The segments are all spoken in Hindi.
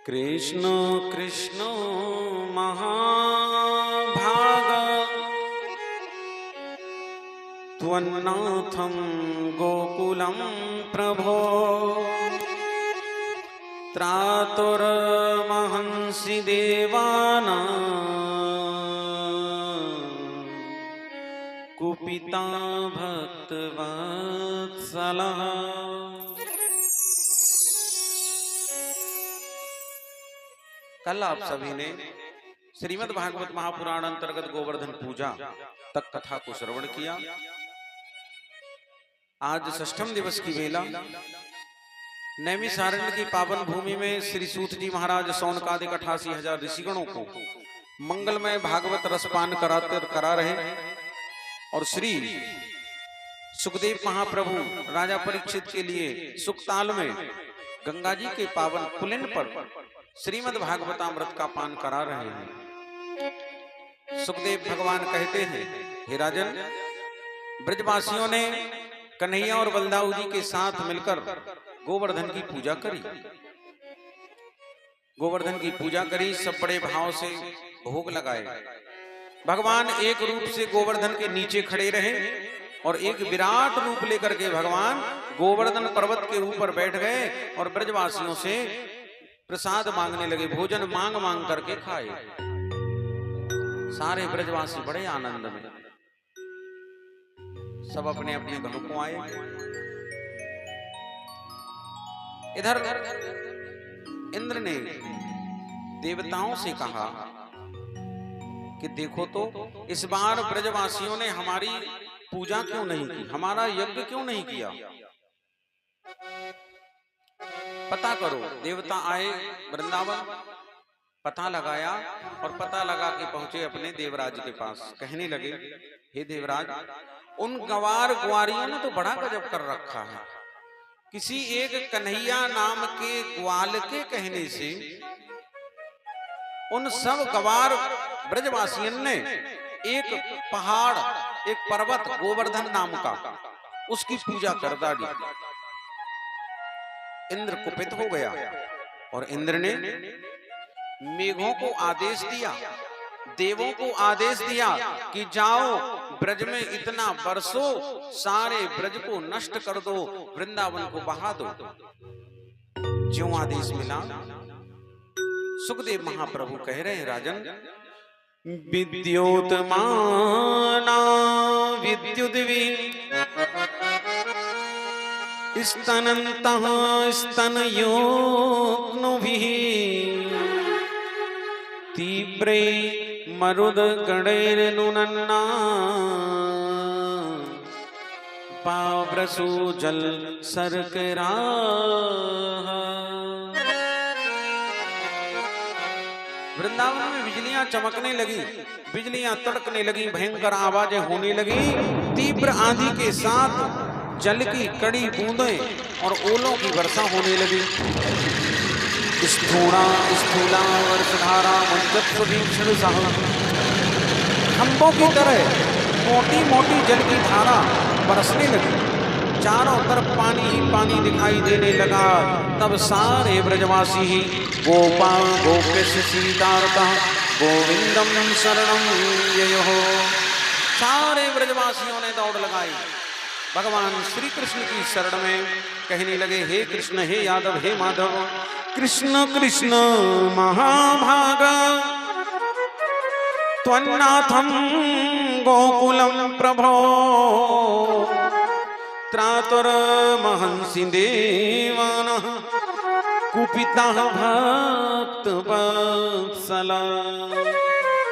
कृष्ण कृष्ण महाभाग त्वन्नाथं गोकुलं प्रभो त्रातुर्महंसि देवानां कुपिता भक्तवत्सलः। कल आप सभी ने श्रीमद् भागवत महापुराण अंतर्गत गोवर्धन पूजा तक कथा को श्रवण किया। आज षष्ठम दिवस की वेला नैमिषारण्य की पावन भूमि में श्री सूत जी महाराज सौनकादिक 88,000 ऋषिगणों को मंगलमय भागवत रसपान करा रहे और श्री सुखदेव महाप्रभु राजा परीक्षित के लिए सुखताल में गंगा जी के पावन पुलिन पर श्रीमद् भागवतामृत का पान करा रहे हैं। सुखदेव भगवान कहते हैं, हे राजन, ब्रजवासियों ने कन्हैया और बलदाऊ जी के साथ मिलकर गोवर्धन की पूजा करी। गोवर्धन की पूजा करी, सब बड़े भाव से भोग लगाए। भगवान एक रूप से गोवर्धन के नीचे खड़े रहे और एक विराट रूप लेकर के भगवान गोवर्धन पर्वत के ऊपर बैठ गए और ब्रजवासियों से प्रसाद मांगने लगे। भोजन मांग मांग करके खाए। सारे ब्रजवासी बड़े आनंद में, सब अपने अपने घरों को आए। इधर इंद्र ने देवताओं से कहा कि देखो तो इस बार ब्रजवासियों ने हमारी पूजा क्यों नहीं की, हमारा यज्ञ क्यों नहीं किया, पता करो। देवता आए वृंदावन, पता लगाया और पता लगा के पहुंचे अपने देवराज के पास। कहने लगे, हे देवराज, उन गवार ग्वारियों ने तो बड़ा गजब कर रखा है। किसी एक कन्हैया नाम के ग्वाल के कहने से उन सब गवार ब्रजवासियों ने एक पहाड़, एक पर्वत गोवर्धन नाम का, उसकी पूजा कर डाली। इंद्र कुपित हो गया और इंद्र ने मेघों को आदेश दिया, देवों को आदेश दिया कि जाओ ब्रज में इतना बरसो, सारे ब्रज को नष्ट कर दो, वृंदावन को बहा दो। ज्यों आदेश मिला, सुखदेव महाप्रभु कह रहे हैं, राजन, विद्योतमाना विद्युद्वी स्तनन्तः स्तनयोग्नुभिः तीव्रे मरुदगणैर्नुनन्ना पाव्रसु जल सर्कराः। वृंदावन में बिजलियां चमकने लगी, बिजलियां तड़कने लगी, भयंकर आवाजें होने लगी। तीव्र आंधी के साथ जल की कड़ी बूंदें और ओलों की वर्षा होने लगी। स्थूला स्थूला वर्षधारा मंजत्वीक्षण सह, खंभों की तरह मोटी मोटी जल की धारा बरसने लगी। चारों तरफ पानी ही पानी दिखाई देने लगा। तब सारे ब्रजवासी ही गोपा गोपेश सीतारता गोविंदम शरणम ययो, सारे ब्रजवासियों ने दौड़ लगाई भगवान श्री कृष्ण की शरण में। कहने लगे, हे कृष्ण, हे यादव, हे माधव, कृष्ण कृष्ण महाभाग त्वन्नाथं गोकुलं प्रभो त्रातुर्महंसि देवानां कुपितः भक्तवत्सला।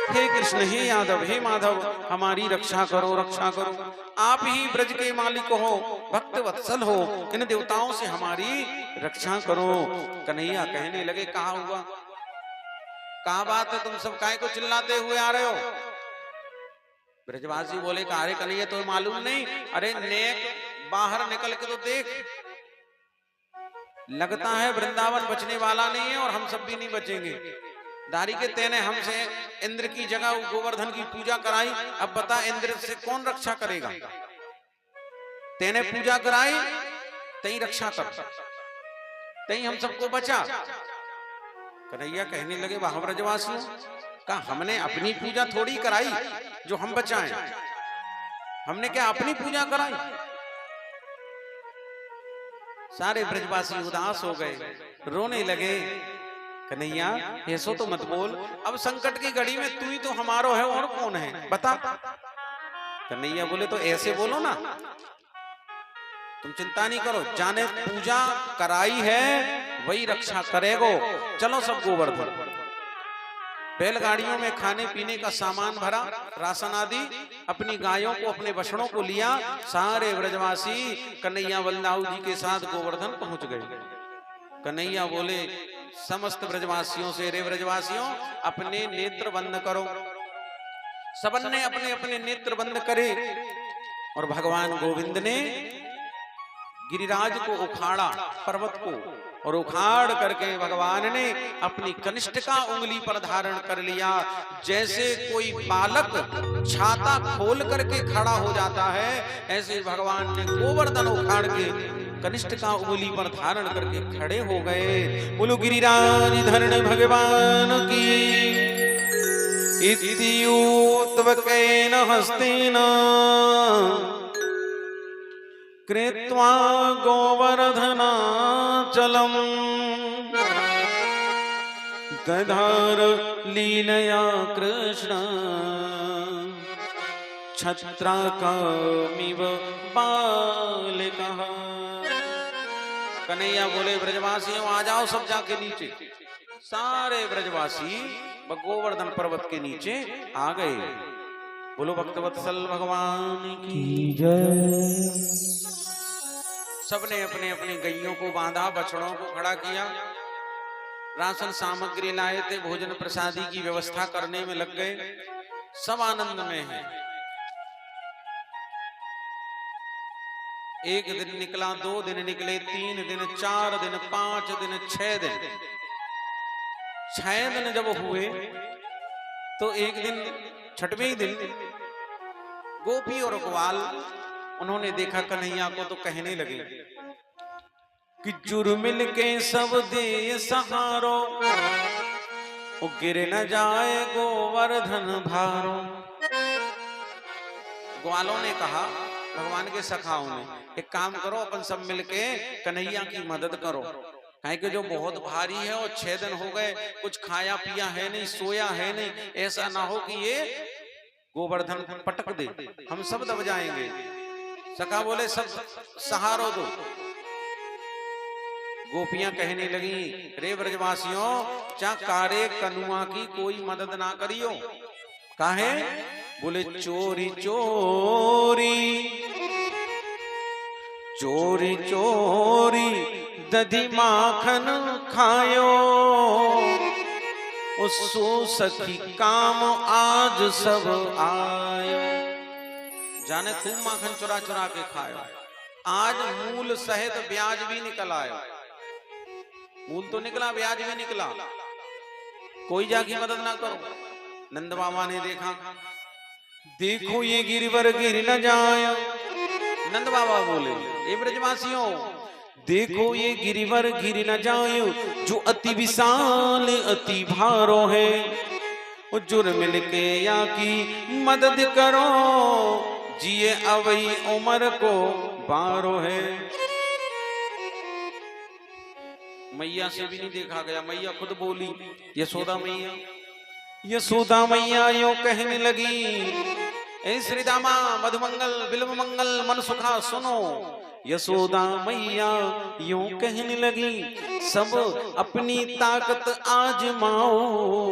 हे कृष्ण, हे यादव, हे माधव, हमारी रक्षा करो, रक्षा करो। आप ही ब्रज के मालिक हो, भक्त वत्सल हो, इन देवताओं से हमारी रक्षा करो। कन्हैया कहने लगे, कहा हुआ, कहा बात है, तुम सब काहे को चिल्लाते हुए आ रहे हो? ब्रजवासी बोले, अरे कन्हैया, तो मालूम नहीं? अरे नेक, बाहर निकल के तो देख, लगता है वृंदावन बचने वाला नहीं है और हम सब भी नहीं बचेंगे। दारी के तेने हमसे इंद्र की जगह गोवर्धन की पूजा कराई, अब बता इंद्र से कौन रक्षा करेगा? तेने पूजा कराई, तई रक्षा कर, तई हम सबको बचा। कन्हैया कहने लगे, वाह ब्रजवासियों, कहा हमने अपनी पूजा थोड़ी कराई जो हम बचाएं, हमने क्या अपनी पूजा कराई। सारे ब्रजवासी उदास हो गए, रोने लगे। कन्हैया ऐसो तो मत बोल, अब संकट की घड़ी में तू ही तो हमारो है, और कौन है बता। कन्हैया बोले, तो ऐसे बोलो ना, तुम चिंता नहीं करो, जाने पूजा कराई है वही रक्षा करेगो। चलो सब गोवर्धन। बैलगाड़ियों में खाने पीने का सामान भरा, राशन आदि, अपनी गायों को अपने बछड़ों को लिया। सारे ब्रजवासी कन्हैया बलदाऊ जी के साथ गोवर्धन पहुंच गए। कन्हैया बोले समस्त ब्रजवासियों से, रे ब्रजवासियों अपने नेत्र बंद करो। सबने अपने अपने नेत्र बंद करे और भगवान गोविंद ने गिरिराज को उखाड़ा, पर्वत को, और उखाड़ करके भगवान ने अपनी कनिष्ठिका उंगली पर धारण कर लिया। जैसे कोई बालक छाता खोल करके खड़ा हो जाता है, ऐसे भगवान ने गोवर्धन उखाड़ के कनिष्ठिका उंगली पर धारण करके खड़े हो गए। बोलो गिरिराज धरण भगवान की। इत्यूत्वकेन हस्तेन कृत्वा गोवर्धनाचलम् दधार लीलया कृष्ण छत्राकमिव बालिकः। कन्हैया बोले ब्रजवासियों आ जाओ सब जाके नीचे। सारे ब्रजवासी गोवर्धन पर्वत के नीचे आ गए। बोलो भक्तवत्सल भगवान की जय। सबने अपने अपने गैयों को बांधा, बछड़ों को खड़ा किया, राशन सामग्री लाए थे, भोजन प्रसादी की व्यवस्था करने में लग गए। सब आनंद में हैं। एक दिन निकला, 2 दिन निकले, 3 दिन, 4 दिन, 5 दिन, 6 दिन। 6 दिन जब हुए तो एक दिन, छठवें दिन, गोपी और ग्वाल उन्होंने देखा कन्हैया को तो कहने लगे कि जुर्मिल के सब दे सहारो, वो गिर न जाए गोवर्धन भारो। ग्वालों ने कहा भगवान के सखाओं ने, एक काम करो अपन सब मिलके कन्हैया की मदद करो, काहे कि जो बहुत भारी है और 6 दिन हो गए, कुछ खाया पिया है नहीं, सोया है नहीं, ऐसा ना हो कि ये गोवर्धन पटक दे, हम सब दब जाएंगे। सखा बोले सब सहारो दो। गोपियां कहने लगी, रे ब्रजवासियों चा कारे कनुआ की कोई मदद ना करियो। काहे? बोले चोरी चोरी चोरी चोरी दधी माखन खायो, उसो सखी काम आज सब आयो। जाने खूब माखन चुरा चुरा के खायो, आज मूल सहित ब्याज भी निकल आयो। मूल तो निकला, ब्याज भी निकला, कोई जाके मदद ना करो। नंद बाबा ने देखा, देखो ये गिरवर गिर न जाए। नंद बाबा बोले, ए ब्रजवासियों देखो ये गिरिवर गिर न जाए, जो अति विशाल अति भारो है, जुर्मिल के या की मदद करो, जिए अवई उमर को बारो है। मैया से भी नहीं देखा गया, मैया खुद बोली, यशोदा मैया। यशोदा मैया यो कहने लगी, ए श्रीदामा मधुमंगल बिल्व मंगल मन सुखा सुनो। यशोदा मैया यूं कहने लगी, सब अपनी ताकत आजमाओ,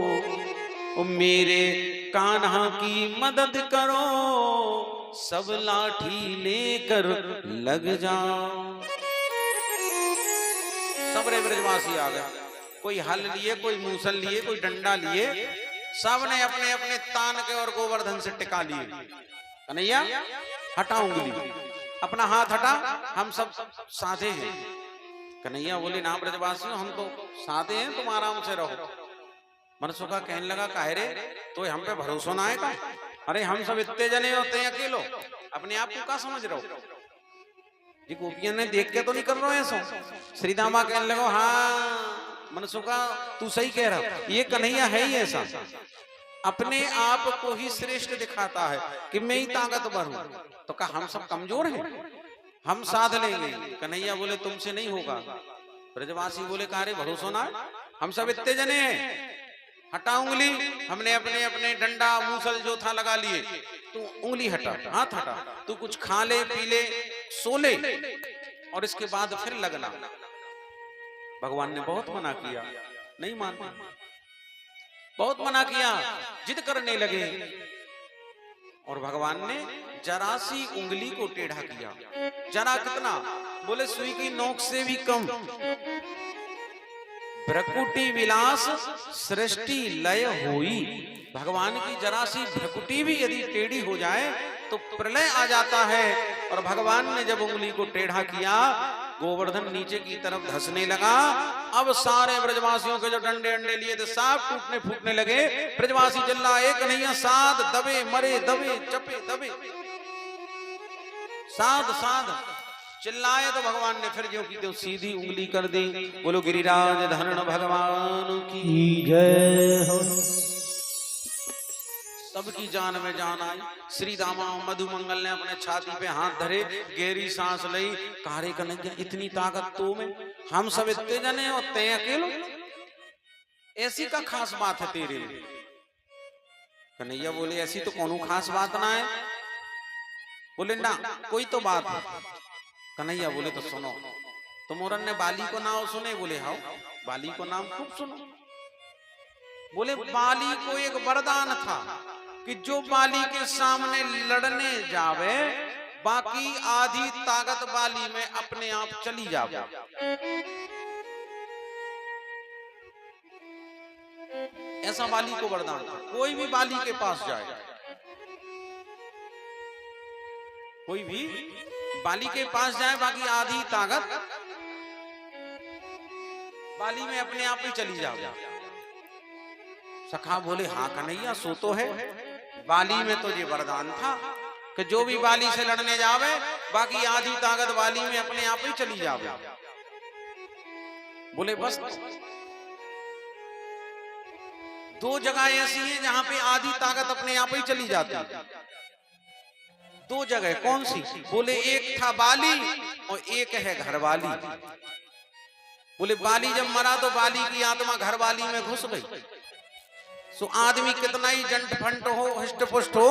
मेरे कान्हा की मदद करो, सब लाठी लेकर लग जाओ। सब रे ब्रजवासी आ गए, कोई हल लिए, कोई मूसल लिए, कोई डंडा लिए, सबने अपने अपने तान के और गोवर्धन से टिका लिए। कन्हैया हटा उंगली, अपना हाथ हटा, हम सब साधे हैं। कन्हैया बोले, ना ब्रजवासियों हम तो साधे हैं, तुम आराम से रहो। मनसुखा कहने लगा, काहे रे तो हम पे भरोसा ना है का? अरे हम सब इतने जने होते हैं, अकेलो अपने आप को क्या समझ रहे हो? जी गोपियां ने देख के तो नहीं कर रहे हैं। श्रीदामा कहने लगो, हाँ मनसुखा तू सही कह रहा, ये कन्हैया है ही ऐसा, अपने आप को ही श्रेष्ठ दिखाता है कि मैं ही ताकतवर हूं। तो कहा हम सब कमजोर हैं, हम साध लेंगे। कन्हैया बोले तुमसे नहीं होगा। ब्रजवासी बोले कारे भरोसा ना, हम सब इतने जने हैं, हटा उंगली। हमने अपने अपने डंडा मूसल जो था लगा लिए, तू उंगली हटा, हाथ हटा, तू कुछ खा ले पी ले सो ले और इसके बाद फिर लगना। भगवान ने बहुत मना किया, नहीं मानते, बहुत मना किया, जिद करने लगे और भगवान ने जरा सी उंगली को टेढ़ा किया। जरा कितना? बोले सुई की नोक से भी कम। भ्रकुटी विलास सृष्टि लय होई। भगवान की जरा सी भ्रकुटी भी यदि टेढ़ी हो जाए तो प्रलय आ जाता है। और भगवान ने जब उंगली को टेढ़ा किया, गोवर्धन नीचे की तरफ धंसने लगा। अब सारे ब्रजवासियों के जो डंडे अंडे लिए थे सब टूटने फूटने लगे। ब्रजवासी चिल्लाए कन्हैया साध, दबे मरे दबे, चपे दबे, साध साध चिल्लाए। तो भगवान ने फिर जो की तो सीधी उंगली कर दी। बोलो गिरिराज धरण भगवान की जय हो। सबकी जान में जान आई। श्री दामा मधुमंगल ने अपने छाती पे हाथ धरे, गहरी सांस ली। कारे कन्हैया इतनी ताकत तो में, हम सब इतने जने और ते अकेलो, ऐसी का खास बात है तेरे? कन्हैया बोले ऐसी तो कोनो खास बात ना है। बोले ना कोई तो बात है। कन्हैया बोले तो सुनो। तो मोरन ने बाली को नाम सुने? बोले हाँ, बाली को नाम खूब सुनो। बोले बाली को एक वरदान था कि जो बाली के सामने लड़ने जावे, बाकी आधी ताकत बाली में अपने आप चली जावे। ऐसा बाली को वरदान था। कोई भी बाली के पास जाए, कोई भी बाली के पास जाए, बाकी आधी ताकत बाली में अपने आप ही चली जावे। सखा बोले हाँ कन्हैया सो तो है, बाली में तो ये वरदान था कि जो भी बाली से लड़ने जावे, बाकी आधी ताकत बाली में अपने आप ही चली जावे। बोले बस दो जगह ऐसी है जहां पे आधी ताकत अपने आप ही चली जाती है। दो जगह कौन सी? बोले एक था बाली और एक है घरवाली। बोले बाली जब मरा तो बाली की आत्मा घरवाली में घुस गई। सो आदमी कितना ही जंट फंट हो, हिष्ट पुष्ट हो,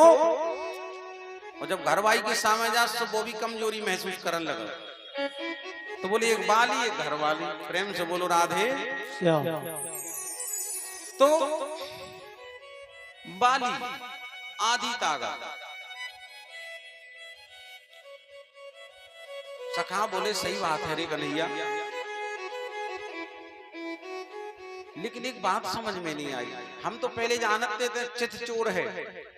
और जब घरवाली के सामने जा तो वो भी कमजोरी महसूस करने लगा। तो बोले एक बाली एक घरवाली। प्रेम से बोलो राधे श्याम। तो बाली आधी ताकत। सखा बोले सही बात है रे कन्हैया, लेकिन एक बात समझ में नहीं आई। हम तो पहले जानते थे चित चोर है,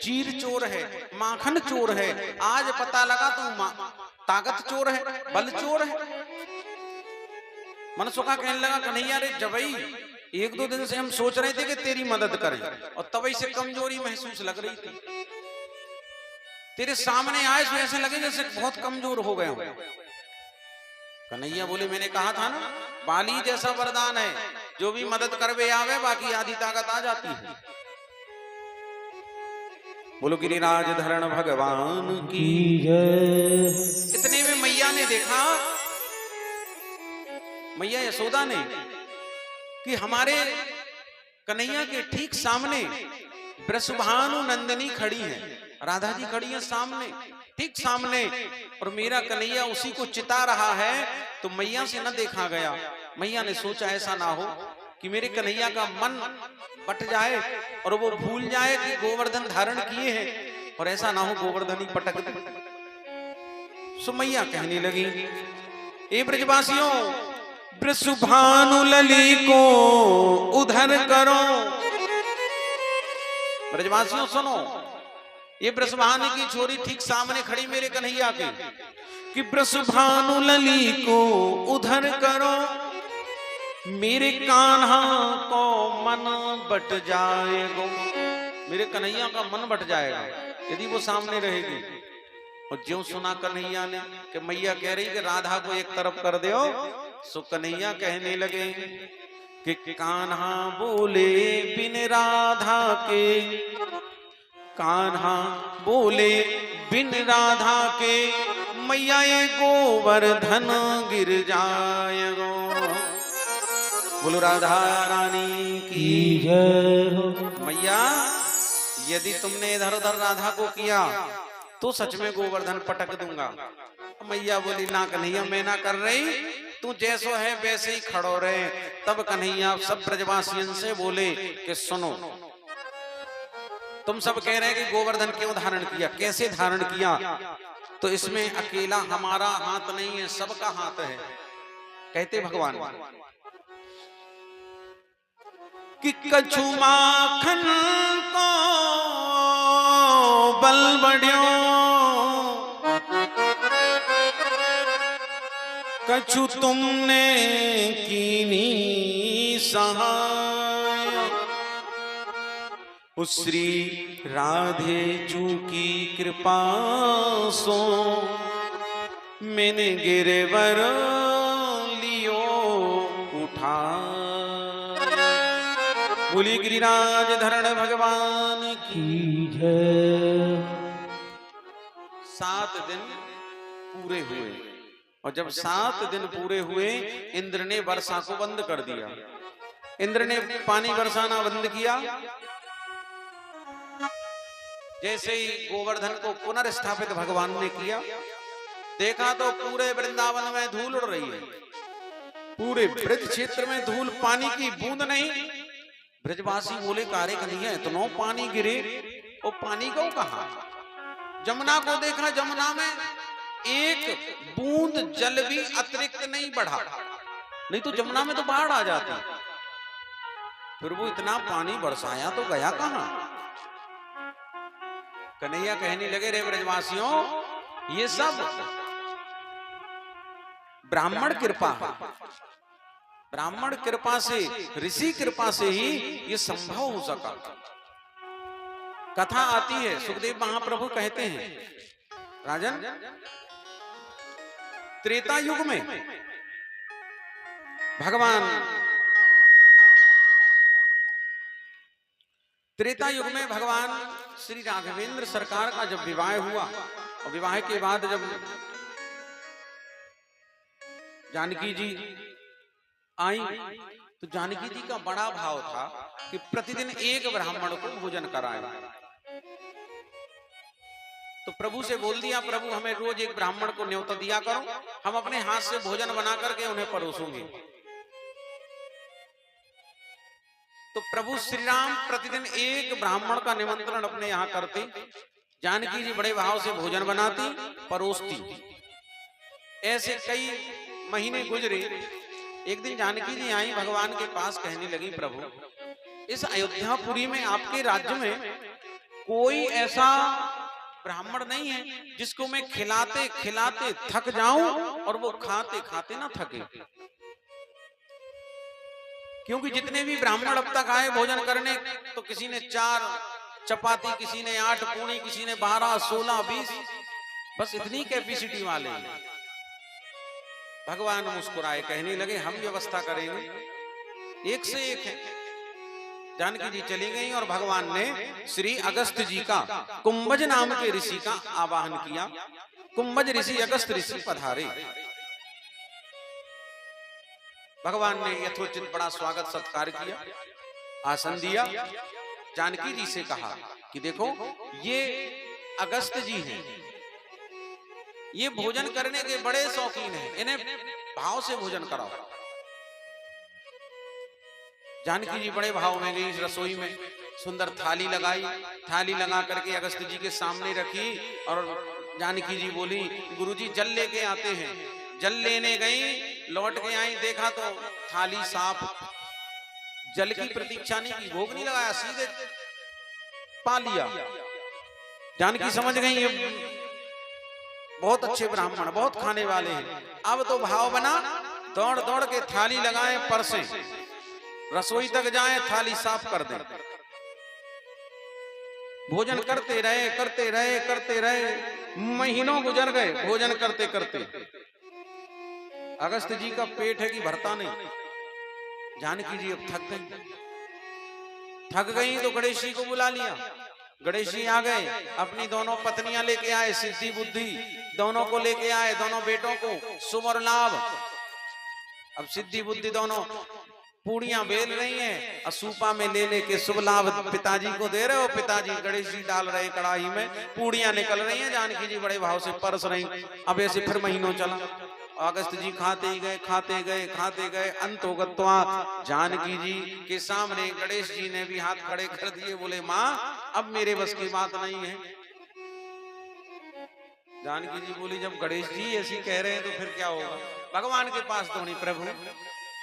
चीर चोर है, माखन चोर है। आज पता लगा तू ताकत चोर है, बल चोर है। मनसुखा कहने लगा कन्हैया रे जबई एक दो दिन से हम सोच रहे थे कि तेरी मदद करें, और तभी से कमजोरी महसूस लग रही थी। तेरे सामने आए तो ऐसे लगे जैसे बहुत कमजोर हो गए हो। कन्हैया बोले मैंने कहा था ना, बाली जैसा वरदान है, जो भी मदद करवे आवे बाकी आधी ताकत आ जाती है। बोलो गिरिराज धरण भगवान की जय। इतने में मैया ने देखा, मैया यशोदा ने, कि हमारे कन्हैया के ठीक सामने वृषभानु नंदिनी खड़ी है, राधा जी खड़ी है सामने, ठीक सामने, और मेरा कन्हैया उसी को चिता रहा है। तो मैया से न देखा गया। मैया ने सोचा ऐसा ना हो कि मेरे कन्हैया का मन बट जाए और वो भूल जाए कि गोवर्धन धारण किए हैं, और ऐसा ना हो गोवर्धन ही पटक दे। सो मैया कहने लगी ए ब्रजवासियों, वृषभानु लली को उधर करो। ब्रजवासियों सुनो, ये वृषभानु की छोरी ठीक सामने खड़ी मेरे कन्हैया के, कि वृषभानु लली को उधर करो, मेरे कान्हा को मन बट जाएगा। मेरे कन्हैया का मन बट जाएगा यदि वो सामने रहेगी। और ज्यों सुना कन्हैया ने कि मैया कह रही कि राधा को एक तरफ कर दो, सो कन्हैया कहने लगे कि कान्हा बोले बिन राधा के, कान्हा बोले बिन राधा के, मैया ये गोवर्धन गिर जाएगो। बोलो राधा रानी की जय हो। मैया यदि तुमने इधर उधर राधा को किया तो सच में गोवर्धन पटक दूंगा। मैया बोली ना कन्हैया मैं ना कर रही, तू जैसो है वैसे ही खड़ो रहे। तब कन्हैया सब ब्रजवासियों से बोले कि सुनो, तुम सब कह रहे हैं कि गोवर्धन क्यों धारण किया, कैसे धारण किया, तो इसमें अकेला हमारा हाथ नहीं है, सबका हाथ है। कहते भगवान कि कछु माखन को बल बढ़ियो, कछु तुमने कीनी सहाय। उस श्री राधे जू की कृपा सो मैंने गिरवर लियो उठा। बोली गिरिराज धरण भगवान की जय। 7 दिन पूरे हुए और जब 7 दिन पूरे हुए इंद्र ने वर्षा को बंद कर दिया। इंद्र ने पानी बरसाना बंद किया। जैसे ही गोवर्धन को पुनर्स्थापित भगवान ने किया, देखा तो पूरे वृंदावन में धूल उड़ रही है, पूरे ब्रज क्षेत्र में धूल, पानी की बूंद नहीं। ब्रजवासी बोले कारे कन्हैया इतना पानी गिरे, वो पानी को कहा। जमुना को देखा, जमुना में एक बूंद जल भी अतिरिक्त नहीं बढ़ा, नहीं तो जमुना में तो बाढ़ आ जाती। फिर वो इतना पानी बरसाया तो गया कहां। कन्हैया कहने लगे रे ब्रजवासियों, ये सब ब्राह्मण कृपा, ब्राह्मण कृपा से, ऋषि कृपा से ही ये संभव हो सका। कथा आती है, सुखदेव महाप्रभु कहते हैं राजन, त्रेता युग में भगवान, त्रेता युग में भगवान श्री राघवेंद्र सरकार का जब विवाह हुआ और विवाह के बाद जब जानकी जी आई तो जानकी जी का बड़ा भाव था कि प्रतिदिन एक ब्राह्मण को भोजन कराए। तो प्रभु से बोल दिया, प्रभु हमें रोज एक ब्राह्मण को न्योता दिया करो, हम अपने हाथ से भोजन बना करके उन्हें परोसूंगे। तो प्रभु श्री राम प्रतिदिन एक ब्राह्मण का निमंत्रण अपने यहाँ करते। जानकी जी बड़े भाव से भोजन बनाती, परोसती। ऐसे कई महीने गुजरे। एक दिन जानकी जी आई भगवान के पास, कहने लगी प्रभु इस अयोध्यापुरी में आपके राज्य में कोई ऐसा ब्राह्मण नहीं है जिसको मैं खिलाते खिलाते थक जाऊं और वो खाते खाते ना थके। क्योंकि जितने भी ब्राह्मण अब तक आए भोजन करने, तो किसी ने 4 चपाती, किसी ने 8 पूरी, किसी ने 12, 16, 20, बस इतनी कैपेसिटी वाले हैं। भगवान मुस्कुराए, कहने लगे हम व्यवस्था करेंगे, एक से एक है। जानकी जी चली गई और भगवान ने श्री अगस्त जी का, कुंभज नाम के ऋषि का आवाहन किया। कुंभज ऋषि, अगस्त ऋषि पधारे। भगवान ने यथोचित बड़ा स्वागत सत्कार किया, आसन दिया। जानकी जी से कहा कि देखो ये अगस्त जी हैं, ये भोजन करने के बड़े शौकीन हैं, इन्हें भाव से भोजन कराओ। जानकी जी बड़े भाव में गई रसोई में, सुंदर थाली लगाई, थाली लगा करके अगस्त जी के सामने रखी और जानकी जी बोली गुरुजी जल लेके आते हैं। जल लेने गई, लौट के आई, देखा तो थाली साफ। जल की प्रतीक्षा नहीं की, भोग नहीं लगाया, सीधे पा लिया। जानकी समझ गई ये बहुत अच्छे ब्राह्मण, बहुत खाने वाले हैं। अब तो भाव बना, दौड़ दौड़ के थाली लगाए, परसे रसोई तक जाए, थाली साफ कर दें। भोजन करते रहे करते रहे करते रहे, महीनों गुजर गए भोजन करते करते। अगस्त जी का पेट है कि भरता नहीं, जानकी जी अब थक गई तो गणेश जी को बुला लिया। गणेश जी आ गए, अपनी दोनों पत्नियां लेके आए, सिद्धि बुद्धि दोनों को लेके आए, दोनों बेटों को शुभ और लाभ। अब सिद्धि बुद्धि दोनों पूड़ियां बेल रही हैं, असूपा में ले लेके शुभ लाभ पिताजी को दे रहे हो। पिताजी गणेश जी डाल रहे कढ़ाई में, पूड़ियां निकल रही हैं, जानकी जी बड़े भाव से परस रही। अब ऐसे फिर महीनों चला, अगस्त जी खाते ही गए, खाते गए, खाते गए, अंत हो गत्वा जानकी जी के सामने गणेश जी ने भी हाथ खड़े कर दिए, बोले माँ अब मेरे बस की बात नहीं है। जानकी जी बोली जब गणेश जी ऐसी कह रहे हैं तो फिर क्या होगा। भगवान के पास दौड़ी, प्रभु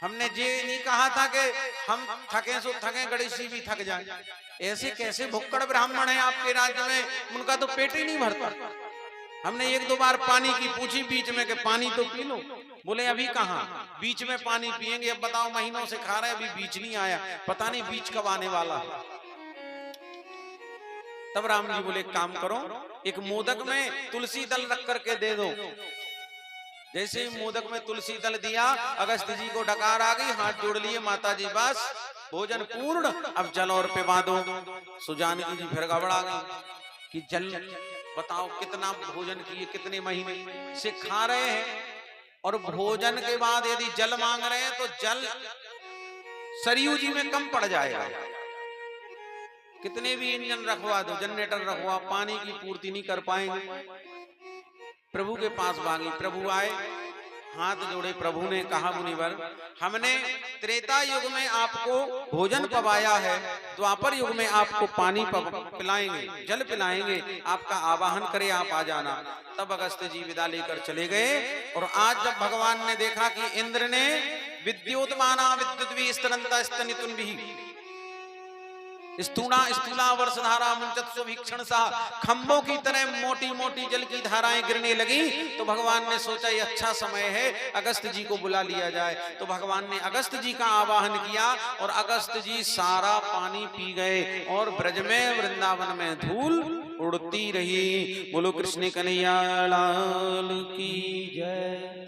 हमने ये नहीं कहा था कि हम थके सो थके, गणेश जी भी थक जाएं। ऐसे कैसे भुक्कड़ ब्राह्मण है आपके राज्य में, उनका तो पेट ही नहीं भरता। हमने एक दो बार पानी की पूछी बीच में कि पानी तो पी लो, बोले अभी कहाँ, बीच में पानी पिएंगे। अब बताओ महीनों से खा रहे हैं, अभी बीच नहीं आया, पता नहीं बीच कब आने वाला है। तब राम जी बोले काम करो, एक मोदक में तुलसी दल रख करके दे दो। जैसे ही मोदक में तुलसी दल दिया, अगस्त जी को डकार आ गई, हाथ जोड़ लिए, माता जी बस भोजन पूर्ण, अब जल और पिवा दो। सुजानकी जी फिर घबरा गई कि जल, बताओ कितना भोजन किए, कितने महीने से खा रहे हैं, और भोजन के बाद यदि जल मांग रहे हैं तो जल सरयू जी में कम पड़ जाएगा। कितने भी इंजन रखवा दो, जनरेटर रखवा, पानी की पूर्ति नहीं कर पाएंगे। प्रभु के पास मांगी, प्रभु आए, हाथ जोड़े, प्रभु ने कहा मुनिवर हमने त्रेता युग में आपको भोजन पवाया है, द्वापर युग में आपको पानी पिलाएंगे, जल पिलाएंगे, आपका आवाहन करे आप आ जाना। तब अगस्त जी विदा लेकर चले गए। और आज जब भगवान ने देखा कि इंद्र ने विद्योतमाना विद्युद्वी स्तनंता स्तनितुन भी स्थूणा स्थूला वर्षधारा मुंचत्सु भीक्षण सा, खंभों की तरह मोटी मोटी जल की धाराएं गिरने लगी। तो भगवान ने सोचा ये अच्छा समय है, अगस्त जी को बुला लिया जाए। तो भगवान ने अगस्त जी का आवाहन किया और अगस्त जी सारा पानी पी गए और ब्रज में वृंदावन में धूल उड़ती रही। बोलो कृष्ण कन्हैया लाल की जय।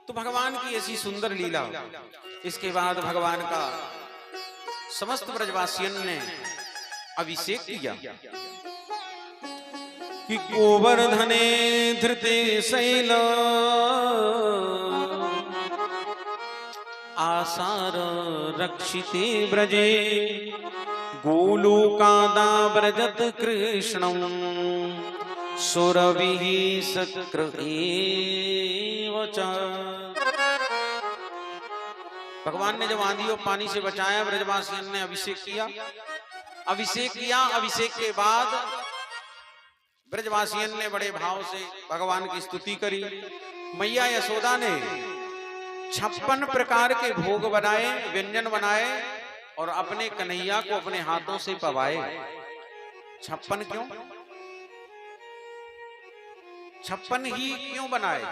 तो भगवान की ऐसी सुंदर लीला। इसके बाद भगवान का समस्त ब्रजवासियों ने अभिषेक किया कि गोवर्धने धृते शैल आसार रक्षिते ब्रजे गोलोकादा ब्रजत कृष्णं सुरभिः सक्र एव च। भगवान ने जब आंधी और पानी से बचाया, ब्रजवासियों ने अभिषेक किया। अभिषेक के बाद ब्रजवासियों ने बड़े भाव से भगवान की स्तुति करी। मैया यशोदा ने 56 प्रकार के भोग बनाए, व्यंजन बनाए और अपने कन्हैया को अपने हाथों से पवाए। 56 क्यों? 56 ही क्यों बनाए?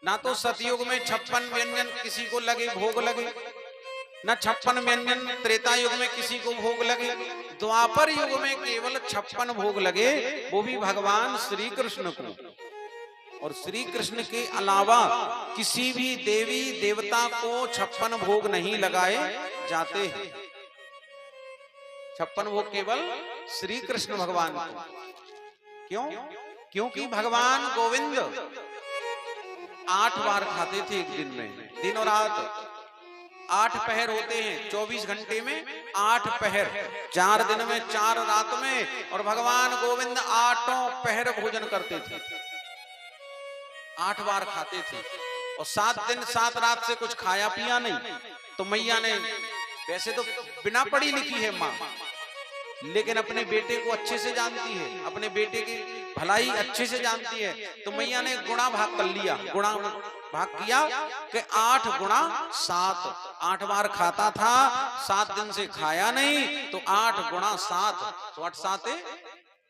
ना तो सतयुग में 56 व्यंजन किसी को लगे, भोग लगे, ना 56 व्यंजन त्रेता युग में किसी को भोग लगे। द्वापर युग में केवल 56 भोग लगे, वो भी भगवान श्री कृष्ण को। और श्री कृष्ण के अलावा किसी भी देवी देवता को 56 भोग नहीं लगाए जाते हैं। 56 भोग केवल श्री कृष्ण भगवान को। क्यों? क्योंकि भगवान गोविंद 8 बार खाते थे एक दिन में, दिन और रात 8 पहर होते हैं 24 घंटे में, 8 पहर, 4 दिन में 4 रात में। और भगवान गोविंद 8 पहर भोजन करते थे, 8 बार खाते थे। और 7 दिन 7 रात से कुछ खाया पिया नहीं। तो मैया ने, वैसे तो बिना पढ़ी लिखी है माँ, लेकिन अपने बेटे को अच्छे से जानती है, अपने बेटे की भलाई अच्छे से जानती है। तो मैया ने गुणा भाग कर लिया, गुणा भाग किया कि 8 गुणा 7, 8 बार खाता था, 7 दिन से खाया नहीं, तो 8 गुणा 7, तो 8 7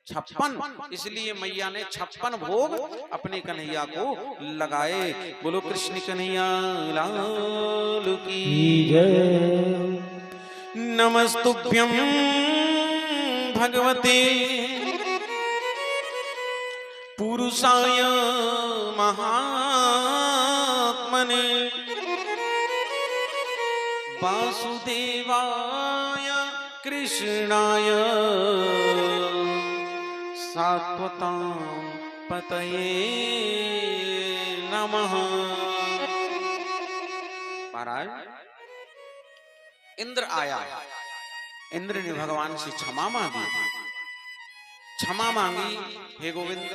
56। इसलिए मैया ने 56 भोग अपने कन्हैया को लगाए। बोलो कृष्ण कन्हैया लाल की जय। नमस्तुभ्यं भगवते पुरुषाय महात्मने वासुदेवाय कृष्णाय सात्वतां पतये नमः। महाराज इंद्र आया, इंद्र ने भगवान से क्षमा मांगी। क्षमा मांगी, हे गोविंद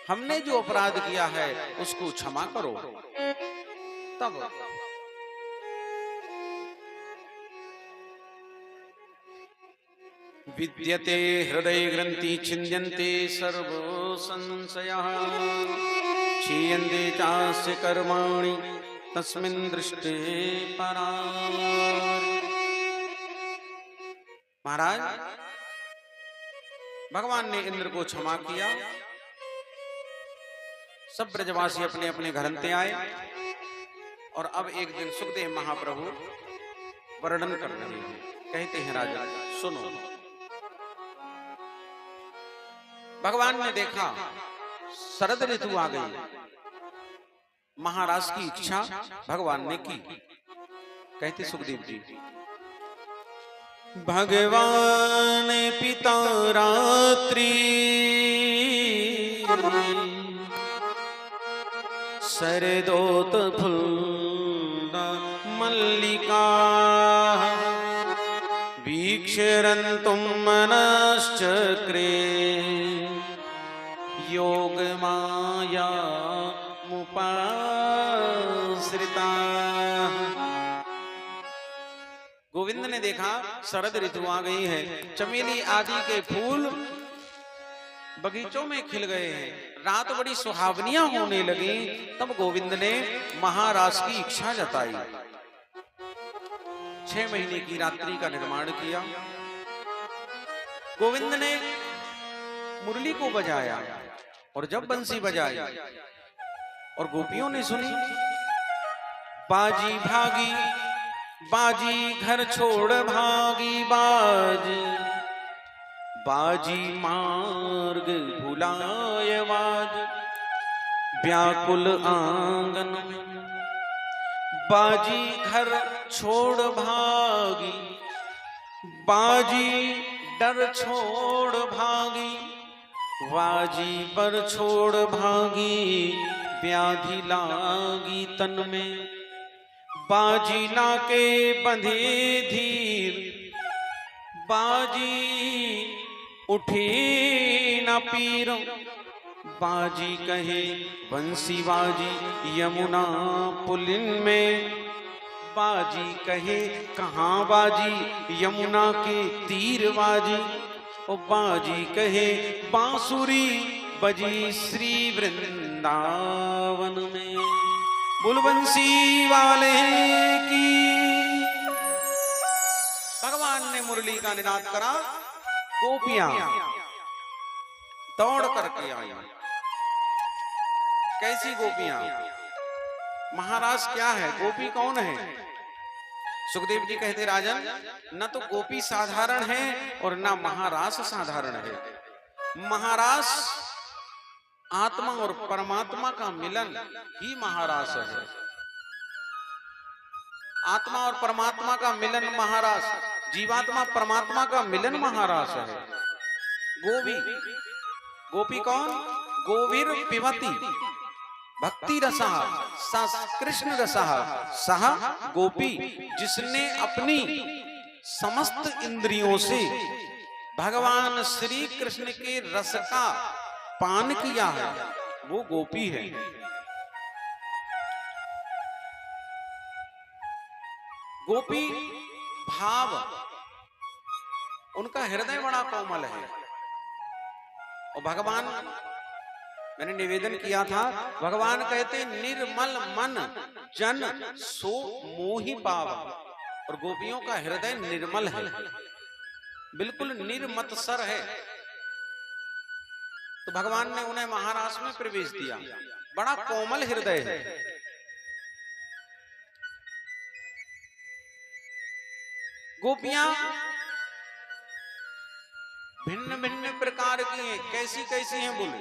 हमने जो अपराध किया है उसको क्षमा करो। तब विद्यते हृदय ग्रंथि छिन्द्यन्ते सर्व संशयः क्षीयन्ते चास्य कर्माणि तस्मिन् दृष्टे परार्। महाराज भगवान ने इंद्र को क्षमा किया। सब ब्रजवासी अपने अपने घरंते आए और अब एक दिन सुखदेव महाप्रभु वर्णन कर रहे हैं। कहते हैं राजा सुनो। भगवान ने देखा शरद ऋतु आ गई, महाराज की इच्छा भगवान ने की। कहते सुखदेव जी भगवान पिता रात्रि शरदोत फुल्ल मल्लिका वीक्षरन्तुं मनश्चक्रे योग माया मुपाश्रिता। गोविंद ने देखा शरद ऋतु आ गई है, चमेली आदि के फूल बगीचों में खिल गए हैं, रात बड़ी सुहावनियां होने लगी। तब गोविंद ने महाराज की इच्छा जताई। 6 महीने की रात्रि का निर्माण किया। गोविंद ने मुरली को बजाया और जब बंसी बजाई और गोपियों ने सुनी, बाजी भागी बाजी घर छोड़ भागी बाजी, बाजी मार्ग भुलाए बाज, व्याकुल आंगन में बाजी घर छोड़ भागी, बाजी डर छोड़ भागी, बाजी बर छोड़ भागी, व्याधि लागी तन में, बाजी लाके बंधे धीर, बाजी उठे न पीर, बाजी कहे बंसी बाजी यमुना पुलिन में, बाजी कहे कहाँ बाजी यमुना के तीर बाजी, ओ बाजी कहे बांसुरी बजी श्री वृंदावन में। बोल बंसी वाले की। भगवान ने मुरली का निनाद करा, गोपियां दौड़ करके आई। कैसी गोपियां? महाराज क्या है? गोपी कौन है? सुखदेव जी कहते राजन, न तो गोपी साधारण है और न महारास साधारण है। महारास आत्मा और परमात्मा का मिलन ही महारास है। आत्मा और परमात्मा का मिलन महारास, जीवात्मा परमात्मा का मिलन महारास है। गोपी, गोपी कौन? गोवीर पिबती भक्ति रसः स कृष्ण रसः सह गोपी, जिसने अपनी समस्त इंद्रियों से भगवान श्री कृष्ण के रस का पान किया है, वो गोपी है। गोपी भाव, उनका हृदय बड़ा कोमल है। और भगवान, मैंने निवेदन किया था, भगवान कहते निर्मल मन जन सो मोहि पाव। और गोपियों का हृदय निर्मल है, बिल्कुल निर्मत्सर है। तो भगवान ने उन्हें महारास में प्रवेश दिया। बड़ा कोमल हृदय है। गोपियां भिन्न भिन्न प्रकार की हैं। कैसी कैसी हैं बोले?